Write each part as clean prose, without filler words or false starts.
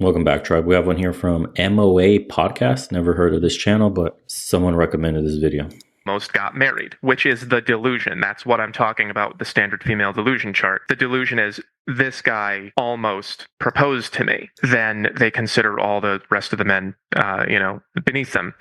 Welcome back, Tribe. We have one here from MOA Podcast. Never heard of this channel, but someone recommended this video. Most got married, which is the delusion. That's what I'm talking about, the standard female delusion chart. The delusion is this guy almost proposed to me. Then they consider all the rest of the men, beneath them.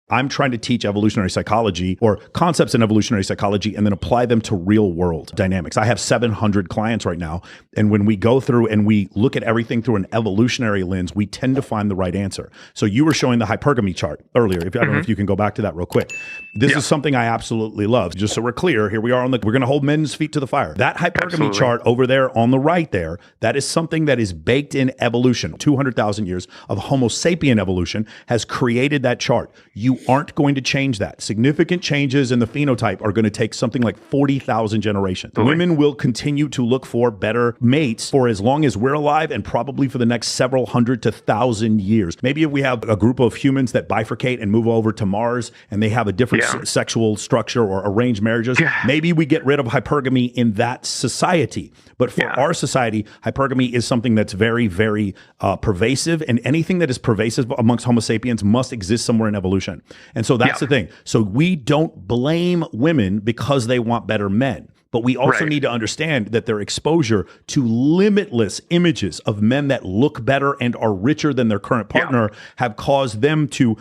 I'm trying to teach evolutionary psychology or concepts in evolutionary psychology and then apply them to real world dynamics. I have 700 clients right now. And when we go through and we look at everything through an evolutionary lens, we tend to find the right answer. So you were showing the hypergamy chart earlier. I don't know if you can go back to that real quick. This is something I absolutely love. Just so we're clear, here we are we're going to hold men's feet to the fire. That hypergamy chart over there on the right there, that is something that is baked in evolution. 200,000 years of Homo sapien evolution has created that chart. You aren't going to change that. Significant changes in the phenotype are going to take something like 40,000 generations. Women will continue to look for better mates for as long as we're alive and probably for the next several hundred to thousand years. Maybe if we have a group of humans that bifurcate and move over to Mars and they have a different sexual structure or arranged marriages, maybe we get rid of hypergamy in that society. But for our society, hypergamy is something that's very, very pervasive, and anything that is pervasive amongst Homo sapiens must exist somewhere in evolution. And so that's the thing. So we don't blame women because they want better men. But we also need to understand that their exposure to limitless images of men that look better and are richer than their current partner have caused them to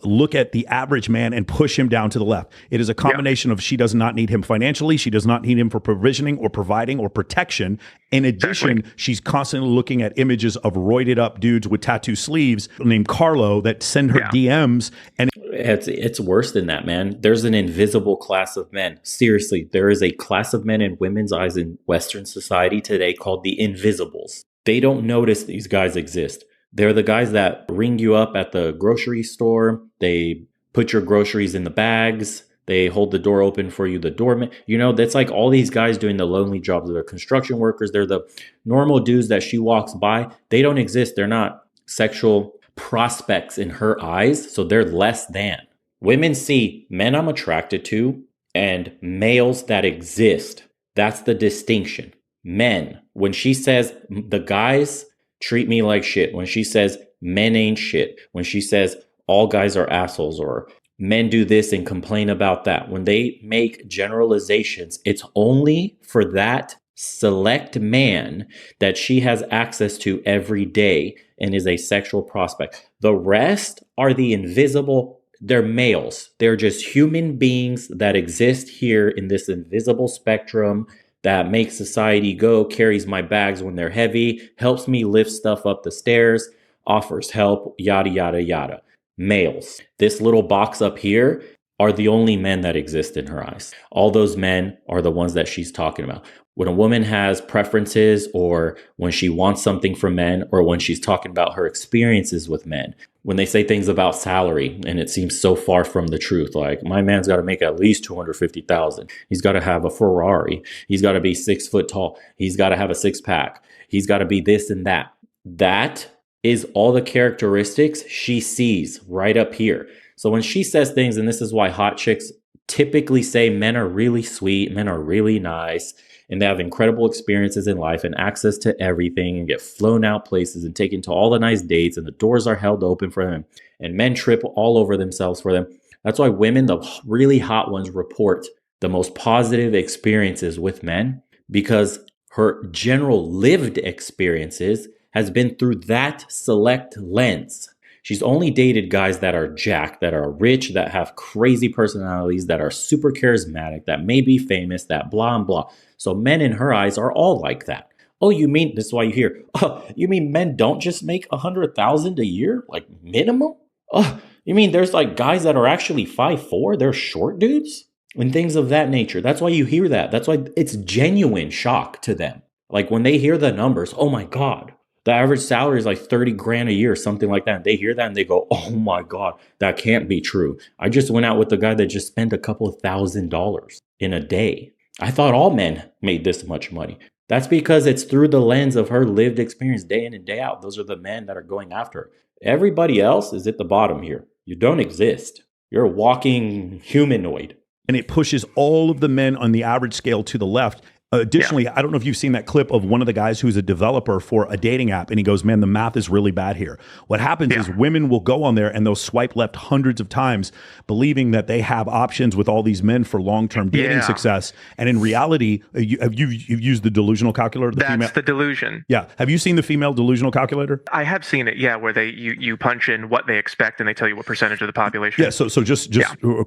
look at the average man and push him down to the left. It is a combination of she does not need him financially. She does not need him for provisioning or providing or protection. In addition, she's constantly looking at images of roided up dudes with tattoo sleeves named Carlo that send her DMs. And it's worse than that, man. There's an invisible class of men. Seriously, there is a class of men in women's eyes in Western society today called the invisibles. They don't notice these guys exist. They're the guys that ring you up at the grocery store. They put your groceries in the bags. They hold the door open for you, the doorman. You know, that's like all these guys doing the lonely jobs. They're construction workers. They're the normal dudes that she walks by. They don't exist. They're not sexual prospects in her eyes, so they're less than. Women see men I'm attracted to and males that exist. That's the distinction. Men, when she says the guys treat me like shit, when she says men ain't shit, when she says all guys are assholes or men do this and complain about that, when they make generalizations, it's only for that select man that she has access to every day and is a sexual prospect. The rest are the invisible. They're males. They're just human beings that exist here in this invisible spectrum that makes society go, carries my bags when they're heavy, helps me lift stuff up the stairs, offers help, yada, yada, yada. Males. This little box up here are the only men that exist in her eyes. All those men are the ones that she's talking about. When a woman has preferences or when she wants something from men or when she's talking about her experiences with men, when they say things about salary and it seems so far from the truth, like my man's got to make at least 250,000. He's got to have a Ferrari. He's got to be 6 foot tall. He's got to have a six pack. He's got to be this and that. That is all the characteristics she sees right up here. So when she says things, and this is why hot chicks typically say men are really sweet, men are really nice, and they have incredible experiences in life and access to everything and get flown out places and taken to all the nice dates and the doors are held open for them and men trip all over themselves for them. That's why women, the really hot ones, report the most positive experiences with men because her general lived experiences has been through that select lens. She's only dated guys that are jacked, that are rich, that have crazy personalities, that are super charismatic, that may be famous, that blah and blah. So men in her eyes are all like that. Oh, you mean, this is why you hear, oh, you mean men don't just make 100,000 a year, like minimum? Oh, you mean there's like guys that are actually 5'4", they're short dudes? And things of that nature. That's why you hear that. That's why it's genuine shock to them. Like when they hear the numbers, oh my God. The average salary is like 30 grand a year, something like that. They hear that and they go, oh my God, that can't be true. I just went out with a guy that just spent a couple of $1,000s in a day. I thought all men made this much money. That's because it's through the lens of her lived experience day in and day out. Those are the men that are going after her. Everybody else is at the bottom here. You don't exist. You're a walking humanoid. And it pushes all of the men on the average scale to the left. Additionally, I don't know if you've seen that clip of one of the guys who's a developer for a dating app, and he goes, man, the math is really bad here. What happens is women will go on there and they'll swipe left hundreds of times, believing that they have options with all these men for long-term dating success. And in reality, you've used the delusional calculator? That's the delusion. Yeah. Have you seen the female delusional calculator? I have seen it, where you punch in what they expect and they tell you what percentage of the population. Yeah, so just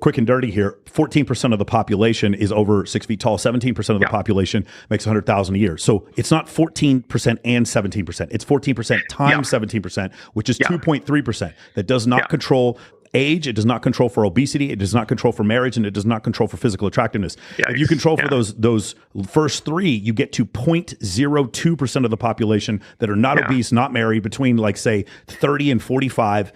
quick and dirty here. 14% of the population is over 6 feet tall. 17% of the population makes 100,000 a year. So it's not 14% and 17%. It's 14% times 17%, which is 2.3%. That does not control age, it does not control for obesity, it does not control for marriage, and it does not control for physical attractiveness. If you control for those first three, you get to 0.02% of the population that are not obese, not married, between like say 30 and 45,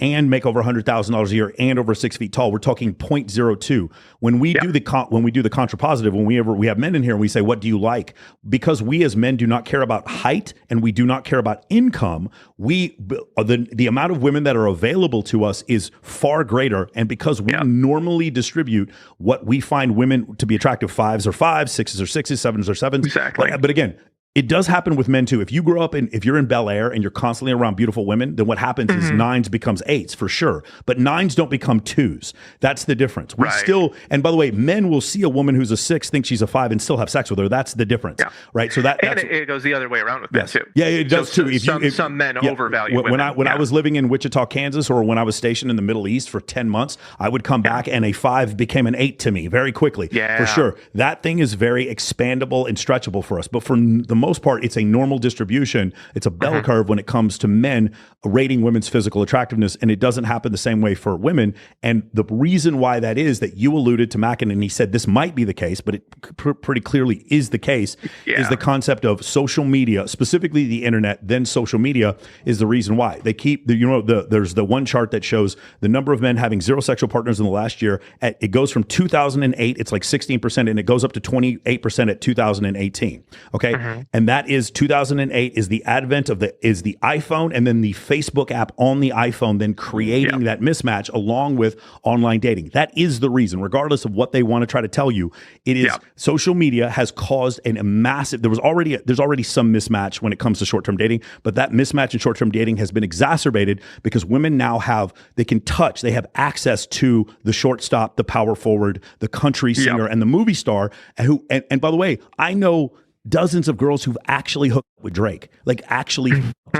and make over $100,000 a year and over 6 feet tall. We're talking 0.02. When we do the contrapositive, when we have men in here and we say, what do you like? Because we as men do not care about height and we do not care about income, the amount of women that are available to us is far greater. And because we normally distribute what we find women to be attractive, 5s are 5s, 6s are 6s, 7s are 7s. Exactly. But again, it does happen with men too. If you grow up if you're in Bel Air and you're constantly around beautiful women, then what happens is 9s becomes 8s for sure. But 9s don't become 2s. That's the difference. We still, and by the way, men will see a woman who's a 6, think she's a 5, and still have sex with her. That's the difference, right? So that's it goes the other way around with men too. Yeah, it does too. Some men overvalue women. When I was living in Wichita, Kansas, or when I was stationed in the Middle East for 10 months, I would come back and a 5 became an 8 to me very quickly. For sure. That thing is very expandable and stretchable for us. But for the most part, it's a normal distribution. It's a bell curve when it comes to men rating women's physical attractiveness, and it doesn't happen the same way for women. And the reason why that is that you alluded to Mackin, and he said this might be the case, but it pretty clearly is the case, is the concept of social media, specifically the internet, then social media is the reason why. They keep, there's the one chart that shows the number of men having 0 sexual partners in the last year. It goes from 2008, it's like 16%, and it goes up to 28% at 2018. Okay. And that is 2008 is the advent of the iPhone and then the Facebook app on the iPhone, then creating that mismatch along with online dating. That is the reason, regardless of what they want to try to tell you. It is social media has caused a massive. There's already some mismatch when it comes to short-term dating, but that mismatch in short-term dating has been exacerbated because women now they have access to the shortstop, the power forward, the country singer, and the movie star. And by the way, I know dozens of girls who've actually hooked up with Drake,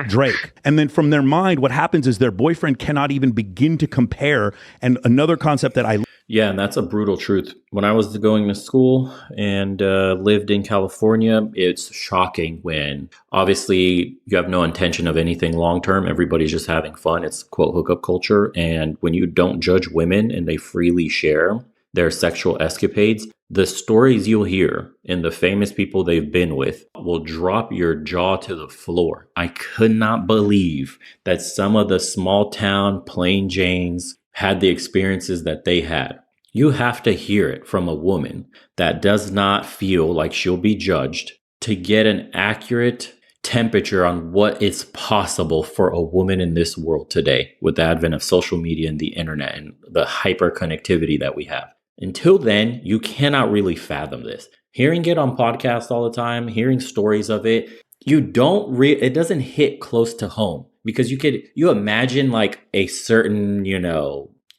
Drake. And then from their mind, what happens is their boyfriend cannot even begin to compare. And another concept that and that's a brutal truth. When I was going to school and lived in California, it's shocking when obviously you have no intention of anything long-term. Everybody's just having fun. It's quote hookup culture. And when you don't judge women and they freely share their sexual escapades, the stories you'll hear and the famous people they've been with will drop your jaw to the floor. I could not believe that some of the small town plain Janes had the experiences that they had. You have to hear it from a woman that does not feel like she'll be judged to get an accurate temperature on what is possible for a woman in this world today with the advent of social media and the internet and the hyper connectivity that we have. Until then, you cannot really fathom this. Hearing it on podcasts all the time, hearing stories of it, it doesn't hit close to home because you imagine like a certain,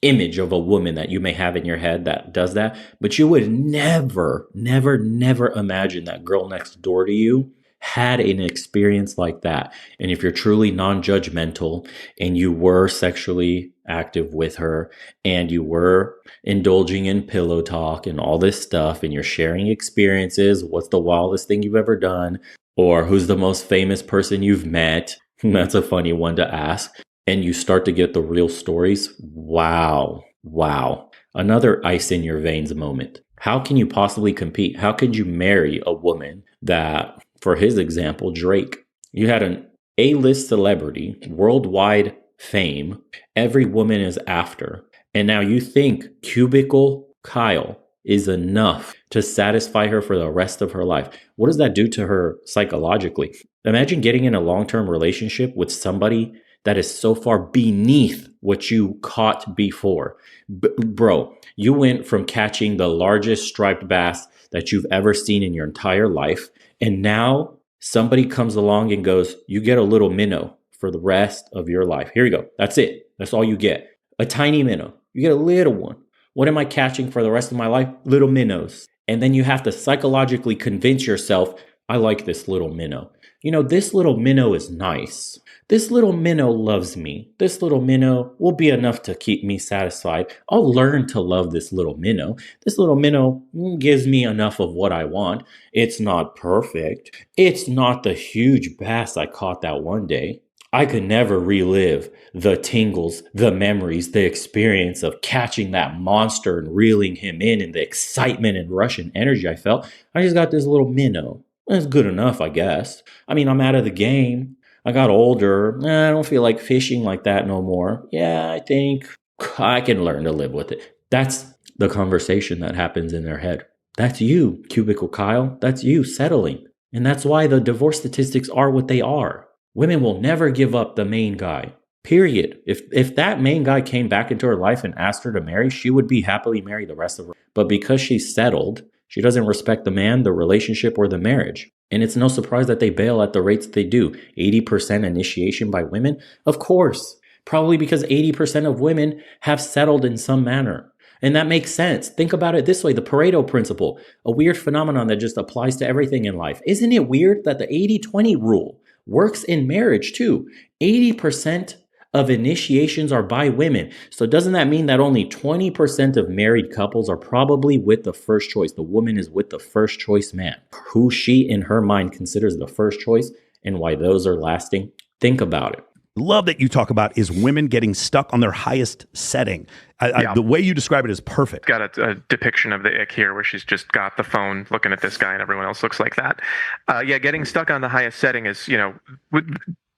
image of a woman that you may have in your head that does that, but you would never imagine that girl next door to you had an experience like that. And if you're truly non-judgmental and you were sexually active with her and you were indulging in pillow talk and all this stuff and you're sharing experiences, what's the wildest thing you've ever done? Or who's the most famous person you've met? That's a funny one to ask. And you start to get the real stories. Wow. Another ice in your veins moment. How can you possibly compete? How could you marry a woman that, for his example, Drake, you had an A-list celebrity, worldwide fame, every woman is after. And now you think cubicle Kyle is enough to satisfy her for the rest of her life. What does that do to her psychologically? Imagine getting in a long-term relationship with somebody that is so far beneath what you caught before. Bro, you went from catching the largest striped bass that you've ever seen in your entire life, and now somebody comes along and goes, you get a little minnow for the rest of your life. Here you go. That's it. That's all you get. A tiny minnow. You get a little one. What am I catching for the rest of my life? Little minnows. And then you have to psychologically convince yourself, I like this little minnow. You know, this little minnow is nice. This little minnow loves me. This little minnow will be enough to keep me satisfied. I'll learn to love this little minnow. This little minnow gives me enough of what I want. It's not perfect. It's not the huge bass I caught that one day. I could never relive the tingles, the memories, the experience of catching that monster and reeling him in and the excitement and rush and energy I felt. I just got this little minnow. That's good enough, I guess. I mean, I'm out of the game. I got older. I don't feel like fishing like that no more. Yeah, I think I can learn to live with it. That's the conversation that happens in their head. That's you, Cubicle Kyle. That's you settling. And that's why the divorce statistics are what they are. Women will never give up the main guy. Period. If that main guy came back into her life and asked her to marry, she would be happily married the rest of her. But because she's settled, she doesn't respect the man, the relationship, or the marriage. And it's no surprise that they bail at the rates they do. 80% initiation by women? Of course. Probably because 80% of women have settled in some manner. And that makes sense. Think about it this way, the Pareto principle, a weird phenomenon that just applies to everything in life. Isn't it weird that the 80-20 rule works in marriage too? 80% of initiations are by women. So doesn't that mean that only 20% of married couples are probably with the first choice? The woman is with the first choice man, who she in her mind considers the first choice, and why those are lasting. Think about it. Love that you talk about is women getting stuck on their highest setting. The way you describe it is perfect. Got a depiction of the ick here where she's just got the phone looking at this guy and everyone else looks like that. Getting stuck on the highest setting is,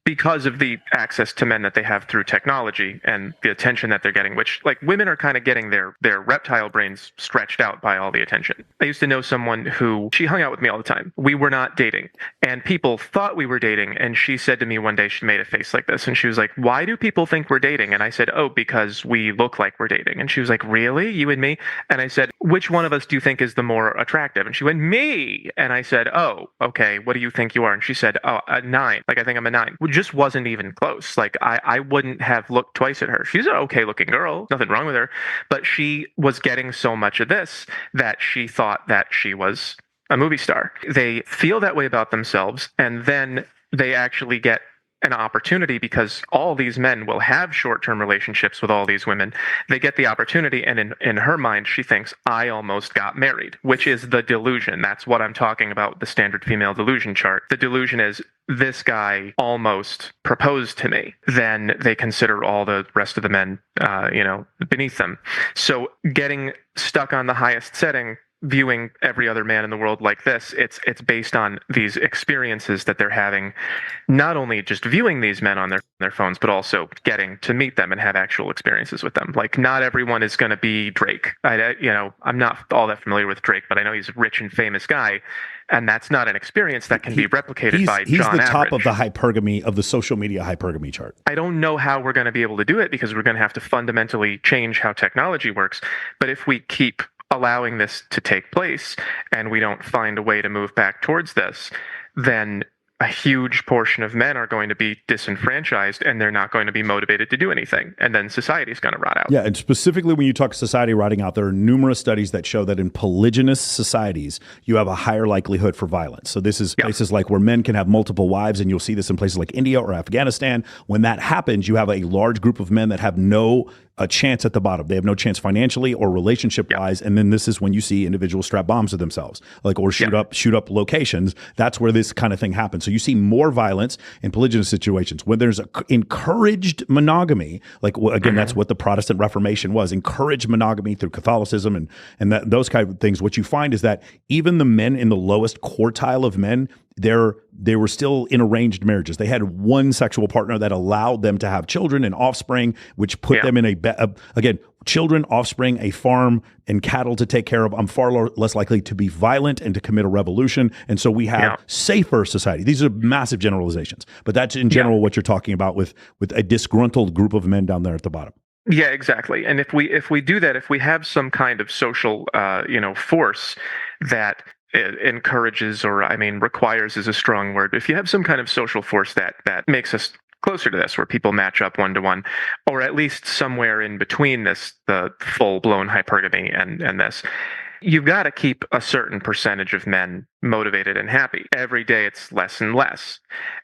because of the access to men that they have through technology and the attention that they're getting, which, like, women are kind of getting their reptile brains stretched out by all the attention. I used to know someone who, she hung out with me all the time. We were not dating, and people thought we were dating, and she said to me one day, she made a face like this, and she was like, why do people think we're dating? And I said, oh, because we look like we're dating. And she was like, really? You and me? And I said, which one of us do you think is the more attractive? And she went, me. And I said, oh, okay, what do you think you are? And she said, oh, a 9. Like, I think I'm a 9. Just wasn't even close. Like, I wouldn't have looked twice at her. She's an okay looking girl, nothing wrong with her, but she was getting so much of this that she thought that she was a movie star. They feel that way about themselves, and then they actually get an opportunity because all these men will have short-term relationships with all these women. They get the opportunity, and in her mind, she thinks, I almost got married, which is the delusion. That's what I'm talking about, the standard female delusion chart. The delusion is, this guy almost proposed to me. Then they consider all the rest of the men, beneath them. So getting stuck on the highest setting, viewing every other man in the world like this, it's based on these experiences that they're having, not only just viewing these men on their phones, but also getting to meet them and have actual experiences with them. Like, not everyone is going to be Drake. I'm not all that familiar with Drake, but I know he's a rich and famous guy, and that's not an experience that can be replicated by John He's the top Average. of the hypergamy, of the social media hypergamy chart. I don't know how we're going to be able to do it because we're going to have to fundamentally change how technology works. But if we keep allowing this to take place and we don't find a way to move back towards this, then a huge portion of men are going to be disenfranchised and they're not going to be motivated to do anything. And then society is going to rot out. Yeah, and specifically when you talk society rotting out, there are numerous studies that show that in polygynous societies, you have a higher likelihood for violence. So this is places like where men can have multiple wives, and you'll see this in places like India or Afghanistan. When that happens, you have a large group of men that have no chance at the bottom. They have no chance financially or relationship-wise, and then this is when you see individuals strap bombs to themselves, or shoot up locations. That's where this kind of thing happens. So you see more violence in polygynous situations. When there's encouraged monogamy, that's what the Protestant Reformation was, encouraged monogamy through Catholicism and those kind of things. What you find is that even the men in the lowest quartile of men, they were still in arranged marriages. They had one sexual partner that allowed them to have children and offspring, which put them in again, children, offspring, a farm, and cattle to take care of. I'm far less likely to be violent and to commit a revolution. And so we have safer society. These are massive generalizations, but that's in general what you're talking about with a disgruntled group of men down there at the bottom. Yeah, exactly. And if we do that, if we have some kind of social, force that encourages, or requires is a strong word. If you have some kind of social force that makes us closer to this, where people match up 1-to-1, or at least somewhere in between this, the full-blown hypergamy and this, you've got to keep a certain percentage of men motivated and happy. Every day it's less and less.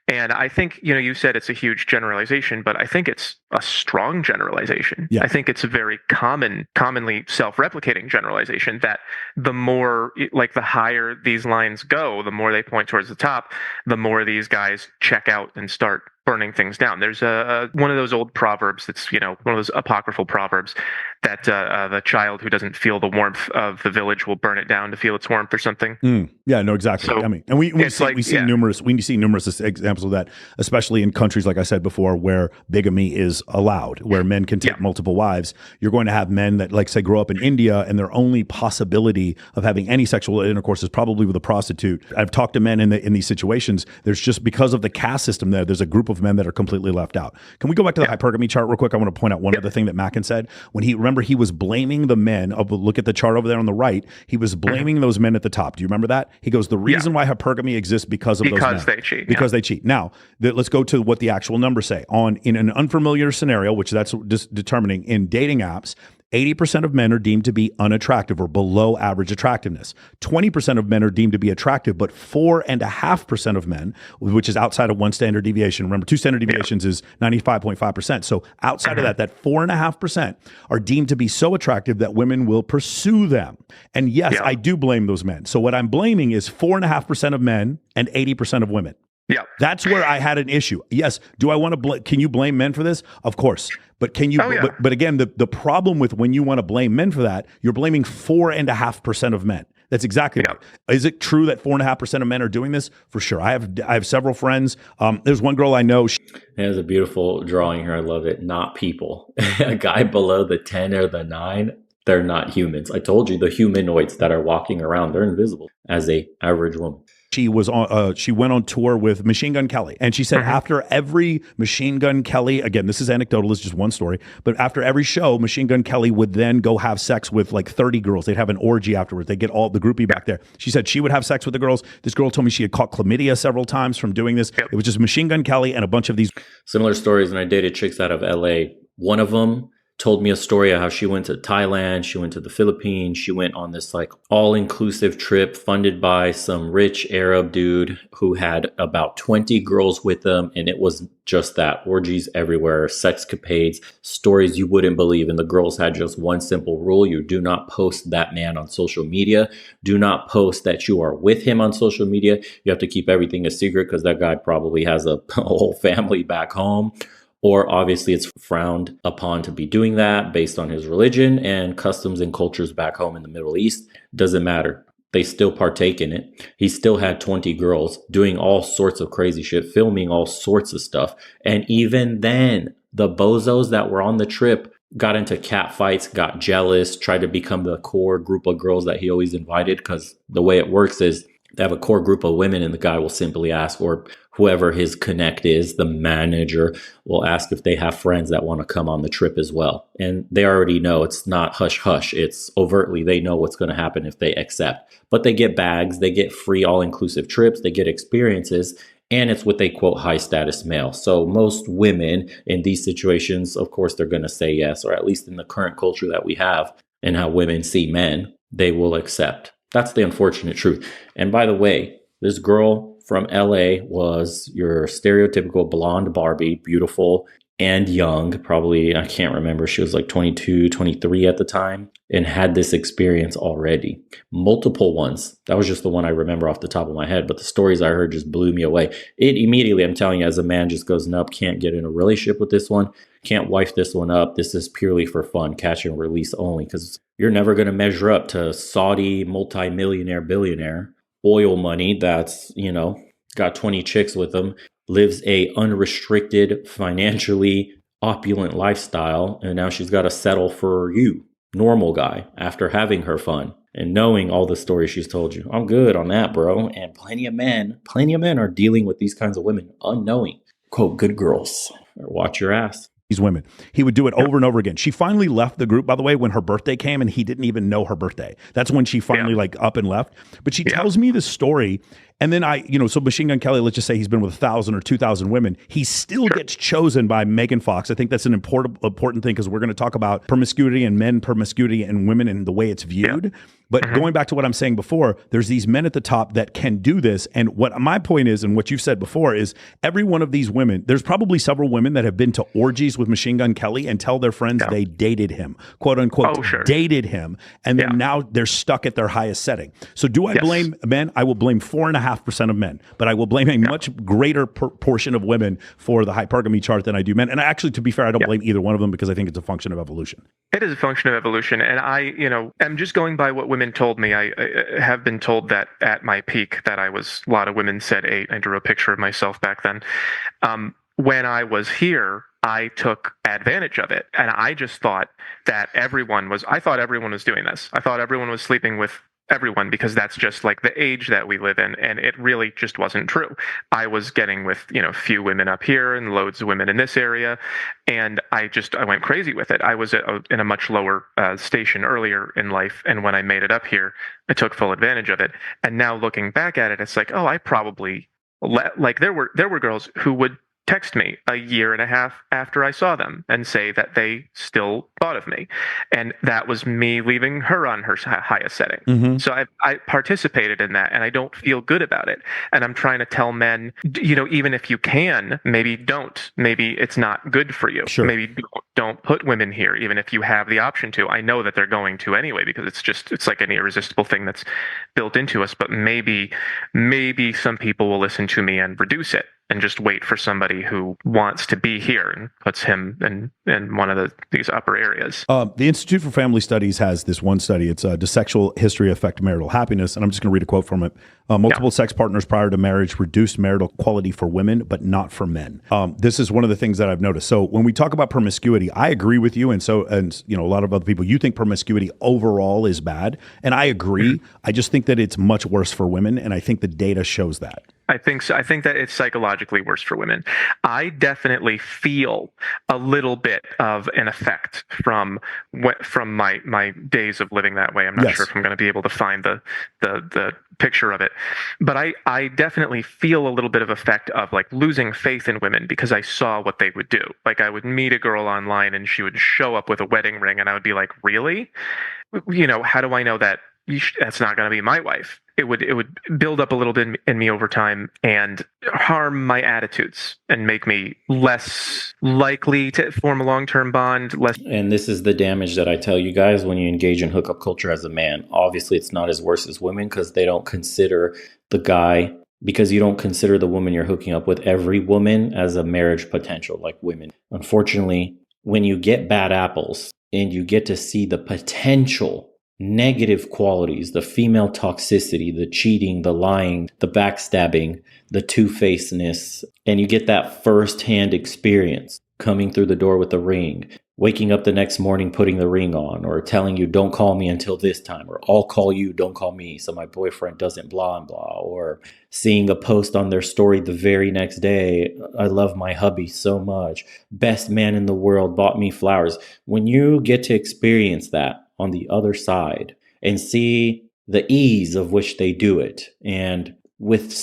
And I think, you said it's a huge generalization, but I think it's a strong generalization. Yeah. I think it's a very commonly self-replicating generalization that the more, the higher these lines go, the more they point towards the top, the more these guys check out and start burning things down. There's one of those old proverbs that's, one of those apocryphal proverbs that the child who doesn't feel the warmth of the village will burn it down to feel its warmth or something. Yeah, no, exactly. So, and we see numerous examples of that, especially in countries, like I said before, where bigamy is allowed, where men can take multiple wives. You're going to have men that, like, say, grow up in India, and their only possibility of having any sexual intercourse is probably with a prostitute. I've talked to men in these situations. There's just, because of the caste system there's a group of men that are completely left out. Can we go back to the hypergamy chart real quick? I want to point out one other thing that Mackin said. When he was blaming the men, look at the chart over there on the right, he was blaming those men at the top. Do you remember that? He goes, the reason why hypergamy exists because of those men. Because they cheat. Because they cheat. Now, let's go to what the actual numbers say. In an unfamiliar scenario, which that's determining in dating apps, 80% of men are deemed to be unattractive or below average attractiveness. 20% of men are deemed to be attractive, but 4.5% of men, which is outside of one standard deviation. Remember, two standard deviations is 95.5%. So outside of that 4.5% are deemed to be so attractive that women will pursue them. And yes, I do blame those men. So what I'm blaming is 4.5% of men and 80% of women. Yeah, that's where I had an issue. Yes. Do I want to can you blame men for this? Of course. But can you, but again, the problem with when you want to blame men for that, you're blaming 4.5% of men. That's exactly right. Is it true that 4.5% of men are doing this? For sure. I have several friends. There's one girl I know. There's a beautiful drawing here. I love it. Not people. A guy below the 10 or the 9. They're not humans. I told you, the humanoids that are walking around, they're invisible as a average woman. She went on tour with Machine Gun Kelly. And she said after every Machine Gun Kelly, again, this is anecdotal, it's just one story, but after every show, Machine Gun Kelly would then go have sex with like 30 girls. They'd have an orgy afterwards. They'd get all the groupie back there. She said she would have sex with the girls. This girl told me she had caught chlamydia several times from doing this. It was just Machine Gun Kelly and a bunch of these. Similar stories, and I dated chicks out of LA. One of them told me a story of how she went to Thailand, she went to the Philippines, she went on this like all-inclusive trip funded by some rich Arab dude who had about 20 girls with him, and it was just that, orgies everywhere, sexcapades, stories you wouldn't believe. And the girls had just one simple rule: you do not post that man on social media. Do not post that you are with him on social media. You have to keep everything a secret because that guy probably has a whole family back home. Or obviously it's frowned upon to be doing that based on his religion and customs and cultures back home in the Middle East. Doesn't matter. They still partake in it. He still had 20 girls doing all sorts of crazy shit, filming all sorts of stuff. And even then, the bozos that were on the trip got into cat fights, got jealous, tried to become the core group of girls that he always invited, because the way it works is they have a core group of women and the guy will simply ask, or whoever his connect is, the manager will ask if they have friends that want to come on the trip as well. And they already know it's not hush hush. It's overtly, they know what's going to happen if they accept. But they get bags, they get free all-inclusive trips, they get experiences, and it's with a quote high status male. So most women in these situations, of course, they're going to say yes, or at least in the current culture that we have and how women see men, they will accept. That's the unfortunate truth. And by the way, this girl from LA was your stereotypical blonde Barbie, beautiful and young, probably, I can't remember, she was like 22, 23 at the time, and had this experience already. Multiple ones. That was just the one I remember off the top of my head, but the stories I heard just blew me away. It immediately, I'm telling you, as a man, just goes, nope, can't get in a relationship with this one, can't wife this one up. This is purely for fun, catch and release only, because you're never going to measure up to Saudi multimillionaire, billionaire, oil money that's, got 20 chicks with him, lives a unrestricted, financially opulent lifestyle, and now she's got to settle for you, normal guy, after having her fun and knowing all the stories she's told you. I'm good on that, bro. And plenty of men are dealing with these kinds of women unknowing. Quote, good girls. Or watch your ass. These women. He would do it over and over again. She finally left the group, by the way, when her birthday came, and he didn't even know her birthday. That's when she finally like up and left. But she tells me this story. And then so Machine Gun Kelly, let's just say he's been with 1,000 or 2,000 women. He still gets chosen by Megan Fox. I think that's an important thing, because we're going to talk about promiscuity and men promiscuity and women and the way it's viewed. But going back to what I'm saying before, there's these men at the top that can do this. And what my point is, and what you've said before, is every one of these women, there's probably several women that have been to orgies with Machine Gun Kelly and tell their friends they dated him, quote unquote, dated him. And then now they're stuck at their highest setting. So do I blame men? I will blame 4.5% of men, but I will blame a much greater portion of women for the hypergamy chart than I do men. And actually, to be fair, I don't blame either one of them, because I think it's a function of evolution. It is a function of evolution. And I am just going by what women told me. I have been told that at my peak that I was, a lot of women said 8. I drew a picture of myself back then. When I was here, I took advantage of it. And I just thought that everyone was doing this. I thought everyone was sleeping with everyone, because that's just like the age that we live in, and it really just wasn't true. I was getting with few women up here and loads of women in this area, and I went crazy with it. I was in a much lower station earlier in life, and when I made it up here, I took full advantage of it. And now looking back at it, it's like, oh, I probably there were girls who would text me a year and a half after I saw them and say that they still thought of me. And that was me leaving her on her highest setting. So I participated in that, and I don't feel good about it. And I'm trying to tell men, even if you can, maybe don't. Maybe it's not good for you. Sure. Maybe don't put women here, even if you have the option to. I know that they're going to anyway, because it's like an irresistible thing that's built into us. But maybe some people will listen to me and reduce it, and just wait for somebody who wants to be here and puts him in one of these upper areas. The Institute for Family Studies has this one study. It's Does Sexual History Affect Marital Happiness? And I'm just going to read a quote from it. Multiple sex partners prior to marriage reduced marital quality for women, but not for men. This is one of the things that I've noticed. So when we talk about promiscuity, I agree with you. And a lot of other people, you think promiscuity overall is bad. And I agree. I just think that it's much worse for women. And I think the data shows that. I think so. I think that it's psychologically worse for women. I definitely feel a little bit of an effect from my days of living that way. I'm not sure if I'm going to be able to find the picture of it, but I definitely feel a little bit of effect of like losing faith in women, because I saw what they would do. Like I would meet a girl online and she would show up with a wedding ring, and I would be like, really? How do I know that that's not going to be my wife? It would build up a little bit in me over time and harm my attitudes and make me less likely to form a long-term bond. And this is the damage that I tell you guys when you engage in hookup culture as a man. Obviously, it's not as worse as women, because they don't consider the guy, because you don't consider the woman you're hooking up with, every woman, as a marriage potential like women. Unfortunately, when you get bad apples and you get to see the potential negative qualities, the female toxicity, the cheating, the lying, the backstabbing, the two-facedness, and you get that first-hand experience coming through the door with the ring, waking up the next morning, putting the ring on, or telling you, don't call me until this time, or I'll call you, don't call me, so my boyfriend doesn't blah and blah, or seeing a post on their story the very next day, I love my hubby so much, best man in the world, bought me flowers. When you get to experience that on the other side and see the ease of which they do it, and with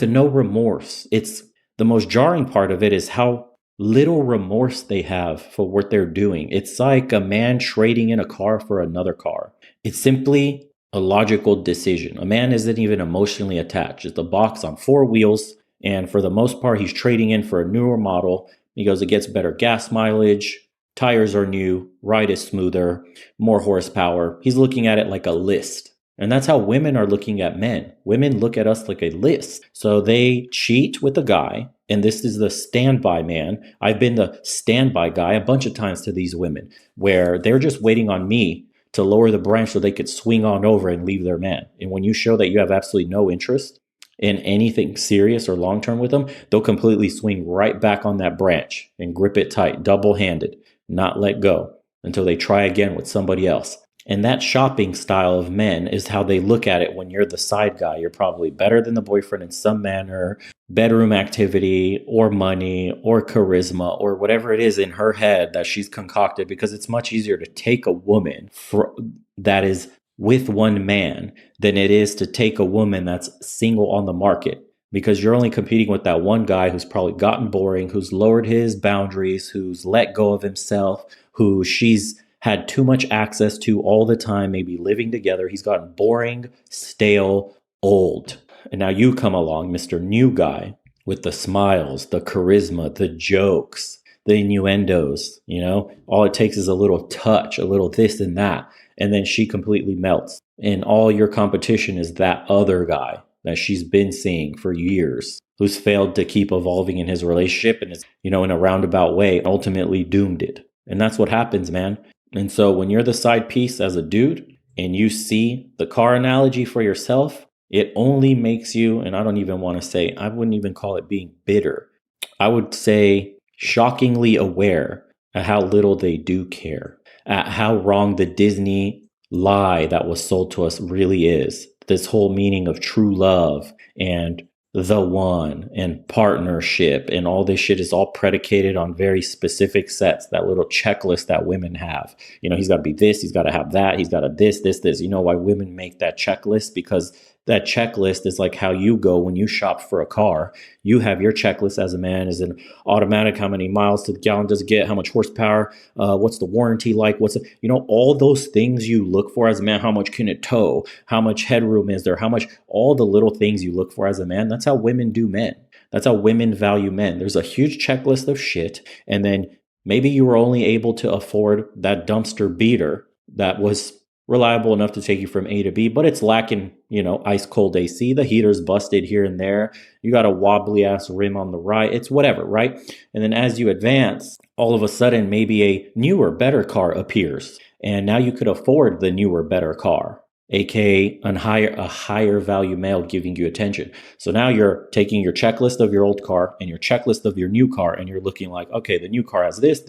no remorse, it's the most jarring part of it is how little remorse they have for what they're doing. It's like a man trading in a car for another car. It's simply a logical decision. A man isn't even emotionally attached. It's a box on 4 wheels, and for the most part, he's trading in for a newer model. He goes, it gets better gas mileage, tires are new, ride is smoother, more horsepower. He's looking at it like a list. And that's how women are looking at men. Women look at us like a list. So they cheat with a guy, and this is the standby man. I've been the standby guy a bunch of times to these women, where they're just waiting on me to lower the branch so they could swing on over and leave their man. And when you show that you have absolutely no interest, in anything serious or long term with them, they'll completely swing right back on that branch and grip it tight, double handed, not let go until they try again with somebody else. And that shopping style of men is how they look at it when you're the side guy. You're probably better than the boyfriend in some manner, bedroom activity or money or charisma or whatever it is in her head that she's concocted, because it's much easier to take a woman that is with one man than it is to take a woman that's single on the market, because you're only competing with that one guy who's probably gotten boring, who's lowered his boundaries, who's let go of himself, who she's had too much access to all the time, maybe living together. He's gotten boring, stale, old. And now you come along, Mr. New Guy, with the smiles, the charisma, the jokes, the innuendos, all it takes is a little touch, a little this and that. And then she completely melts. And all your competition is that other guy that she's been seeing for years, who's failed to keep evolving in his relationship and is, in a roundabout way, ultimately doomed it. And that's what happens, man. And so when you're the side piece as a dude and you see the car analogy for yourself, it only makes you, and I don't even want to say, I wouldn't even call it being bitter. I would say shockingly aware at how little they do care, at how wrong the Disney lie that was sold to us really is. This whole meaning of true love and the one and partnership and all this shit is all predicated on very specific sets, that little checklist that women have. He's got to be this, he's got to have that, he's got to this. You know why women make that checklist? Because that checklist is like how you go when you shop for a car. You have your checklist as a man, is an automatic, how many miles to the gallon does it get, how much horsepower, what's the warranty like, all those things you look for as a man. How much can it tow, how much headroom is there, how much, all the little things you look for as a man. That's how women do men. That's how women value men. There's a huge checklist of shit, and then maybe you were only able to afford that dumpster beater that was reliable enough to take you from A to B, but it's lacking, ice cold AC. The heater's busted here and there. You got a wobbly ass rim on the right. It's whatever, right? And then as you advance, all of a sudden, maybe a newer, better car appears. And now you could afford the newer, better car, aka a higher value male giving you attention. So now you're taking your checklist of your old car and your checklist of your new car, and you're looking like, okay, the new car has this,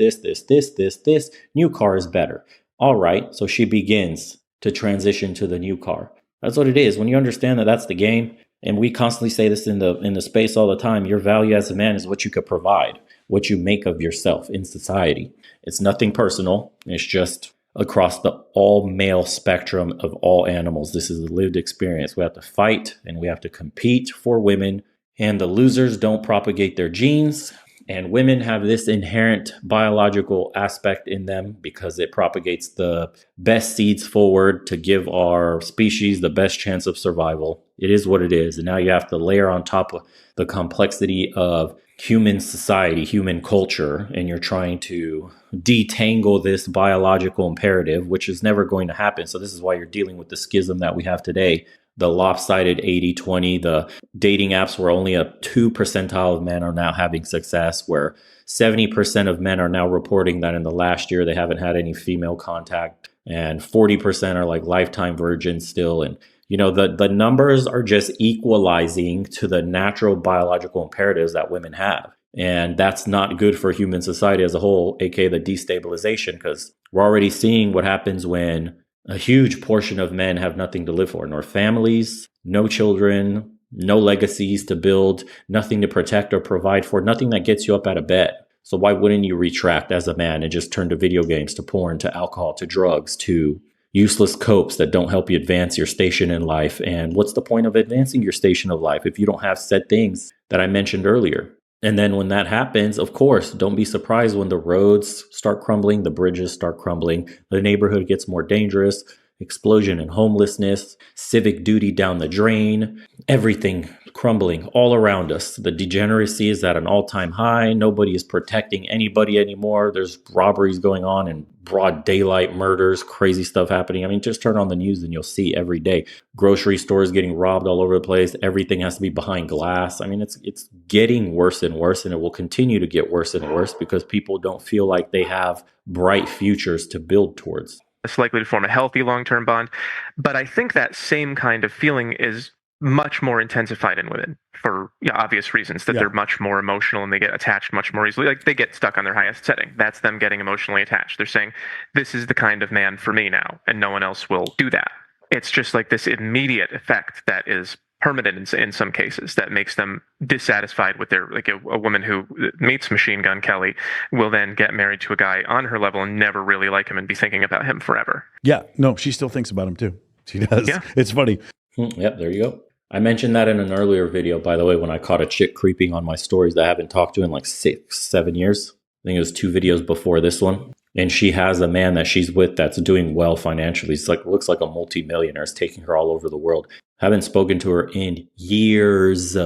new car is better. All right, so she begins to transition to the new car. That's what it is. When you understand that that's the game, and we constantly say this in the space all the time, your value as a man is what you could provide, what you make of yourself in society. It's nothing personal. It's just across the all male spectrum of all animals. This is a lived experience. We have to fight and we have to compete for women, and the losers don't propagate their genes. And women have this inherent biological aspect in them because it propagates the best seeds forward to give our species the best chance of survival. It is what it is. And now you have to layer on top of the complexity of human society, human culture, and you're trying to detangle this biological imperative, which is never going to happen. So this is why you're dealing with the schism that we have today. The lopsided 80-20, the dating apps where only a 2 percentile of men are now having success, where 70% of men are now reporting that in the last year they haven't had any female contact, and 40% are like lifetime virgins still. And, the numbers are just equalizing to the natural biological imperatives that women have. And that's not good for human society as a whole, aka the destabilization, because we're already seeing what happens when a huge portion of men have nothing to live for, nor families, no children, no legacies to build, nothing to protect or provide for, nothing that gets you up out of bed. So why wouldn't you retract as a man and just turn to video games, to porn, to alcohol, to drugs, to useless copes that don't help you advance your station in life? And what's the point of advancing your station of life if you don't have said things that I mentioned earlier? And then when that happens, of course, don't be surprised when the roads start crumbling, the bridges start crumbling, the neighborhood gets more dangerous, explosion in homelessness, civic duty down the drain, everything crumbling all around us. The degeneracy is at an all-time high. Nobody is protecting anybody anymore. There's robberies going on and broad daylight murders, crazy stuff happening. I mean, just turn on the news and you'll see every day. Grocery stores getting robbed all over the place. Everything has to be behind glass. I mean, it's getting worse and worse, and it will continue to get worse and worse because people don't feel like they have bright futures to build towards. It's likely to form a healthy long-term bond. But I think that same kind of feeling is much more intensified in women for obvious reasons, that they're much more emotional and they get attached much more easily. Like, they get stuck on their highest setting. That's them getting emotionally attached. They're saying, this is the kind of man for me now, and no one else will do that. It's just like this immediate effect that is permanent in some cases, that makes them dissatisfied with their, like, a woman who meets Machine Gun Kelly will then get married to a guy on her level and never really like him and be thinking about him forever. Yeah, no, she still thinks about him too. She does. Yeah. It's funny. Yep, there you go. I mentioned that in an earlier video, by the way, when I caught a chick creeping on my stories that I haven't talked to in like 6-7 years. I think it was 2 videos before this one. And she has a man that she's with that's doing well financially. He's like, looks like a multimillionaire. Is taking her all over the world. Haven't spoken to her in years.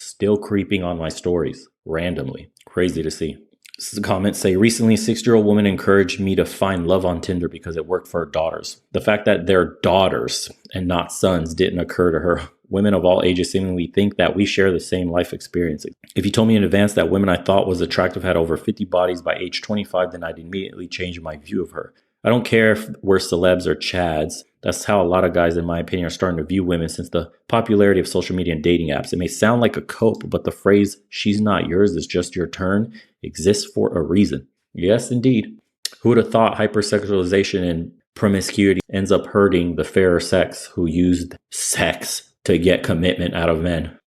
Still creeping on my stories randomly. Crazy to see. This is a comment. Say, recently, a 6-year-old woman encouraged me to find love on Tinder because it worked for her daughters. The fact that they're daughters and not sons didn't occur to her. Women of all ages seemingly think that we share the same life experiences. If you told me in advance that women I thought was attractive had over 50 bodies by age 25, then I'd immediately change my view of her. I don't care if we're celebs or chads. That's how a lot of guys, in my opinion, are starting to view women since the popularity of social media and dating apps. It may sound like a cope, but the phrase, she's not yours, it's just your turn, exists for a reason. Yes, indeed. Who would have thought hypersexualization and promiscuity ends up hurting the fairer sex who used sex to get commitment out of men?